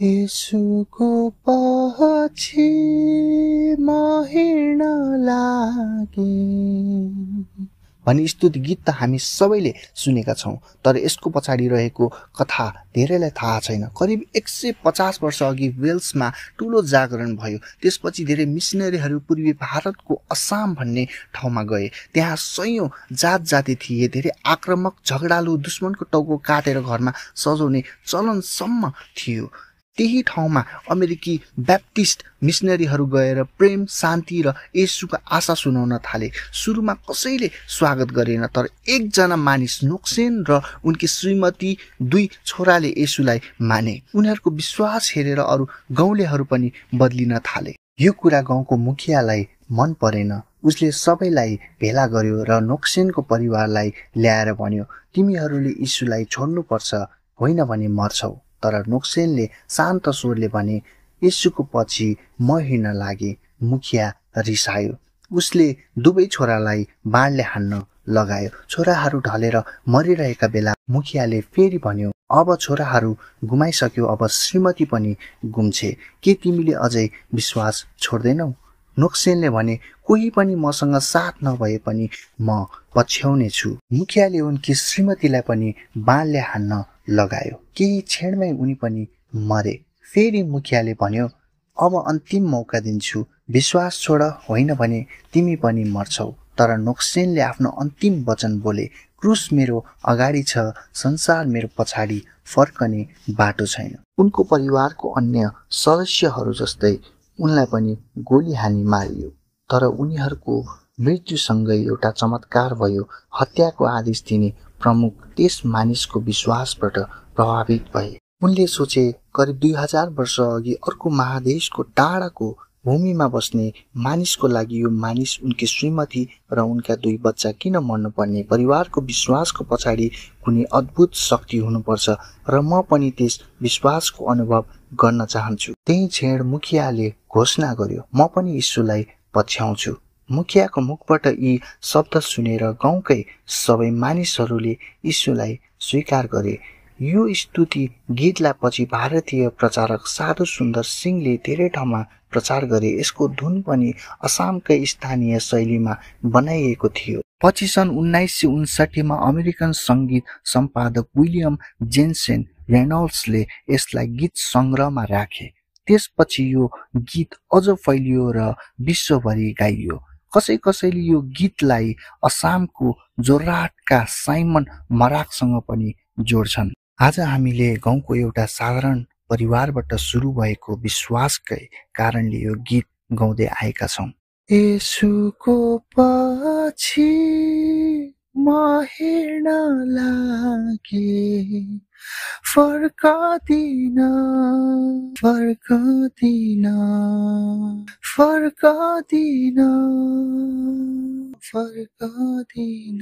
येशूको पछि म हिँड्न लागे भन्ने स्तुति गीत त हामी सबैले सुनेका छौं। तर यसको पछाडि रहेको कथा धेरैलाई थाहा छैन। करिब 150 वर्ष अघि वेल्समा ठूलो जागरण भयो। त्यसपछि धेरै मिसनरीहरू पूर्वी भारतको असम भन्ने ठाउँमा गए। त्यहाँ सयौं जात जाति थिए। धेरै आक्रामक झगडालु दुश्मनको टाउको काटेर घरमा सजाउने चलनसम्म थियो। त्यही ठाउँमा अमेरिकी ब्याप्टिस्ट मिसनरीहरू गएर प्रेम, शान्ति र येशूको आशा सुनाउन थाले। सुरुमा कसैले स्वागत गरेन, तर एकजना मानिस नोक्सेन र उनकी श्रीमती 2 छोराले येशूलाई माने। उनीहरूको विश्वास हेरेर अरू गाउँलेहरू पनि बदलिन थाले। यो कुरा गाउँको मुखियालाई मन परेन। उसले सबैलाई भेला गर्यो र नोक्सेनको परिवारलाई ल्याएर भन्यो, तिमीहरूले येशूलाई छोड्नुपर्छ, होइन भने मर्छौ। तर नोक्सेनले शान्त स्वरले भने, येशूको पछि म हिँड्न लागे। मुखिया रिसायो। उसले दुवै छोरालाई बाणले हान्न लगायो। छोराहरू ढलेर मरिरहेका बेला मुखियाले फेरि भन्यो, अब छोराहरू गुमाइसक्यो, अब श्रीमती पनि गुम्छे। के तिमीले अझै विश्वास छोड्दैनौ? नोक्सेनले भने, कोही पनि मसँग साथ नभए पनि म पछ्याउने छु। मुखियाले उनकी श्रीमतीलाई पनि बाणले हान्न लगायो। केही क्षणमै उनी पनि मरे। फेरि मुखियाले भन्यो, अब अन्तिम मौका दिन्छु, विश्वास छोड, होइन भने तिमी पनि मर्छौ। तर नोक्सेनले आफ्नो अन्तिम वचन बोले, क्रुस मेरो अगाडि छ, संसार मेरो पछाडि फर्कने बाटो छैन। उनको परिवारको अन्य सदस्यहरू जस्तै उनलाई पनि गोली हानी मारियो। तर उनीहरूको मृत्युसँगै एउटा चमत्कार भयो। हत्याको आदेश दिने प्रमुख त्यस मानिसको विश्वासबाट प्रभावित भए। उनले सोचे, करिब 2000 वर्ष अघि अर्को महादेशको टाढाको भूमिमा बस्ने मानिसको लागि यो मानिस, उनकी श्रीमती र उनका 2 बच्चा किन मर्नुपर्ने? परिवारको विश्वासको पछाडि कुनै अद्भुत शक्ति हुनुपर्छ र म पनि त्यस विश्वासको अनुभव गर्न चाहन्छु। त्यही क्षण मुखियाले घोषणा गर्यो, म पनि येशूलाई पछ्याउँछु। मुखियाको मुखबाट यी शब्द सुनेर गाउँकै सबै मानिसहरूले येशूलाई स्वीकार गरे। यो स्तुति गीतलाई पछि भारतीय प्रचारक साधु सुन्दर सिंहले धेरै ठाउँमा प्रचार गरे। यसको धुन पनि असमकै स्थानीय शैलीमा बनाइएको थियो। पछि सन् 1959 मा अमेरिकन संगीत सम्पादक विलियम जेन्सेन रेनोल्ड्सले यसलाई गीत संग्रहमा राखे। त्यसपछि यो गीत अझ फैलियो र विश्वभरि गाइयो। कसैले यो गीतलाई असमको जोरहाटका साइमन मराकसँग पनि जोड्छन्। आज हामीले गाउँको एउटा साधारण परिवारबाट सुरु भएको विश्वासकै कारणले यो गीत गाउँदै आएका छौं। येशूको पछि म हिँड्न लागे, फर्कदिन, फर्कदिन, फर्कदिन, फर्कदिन।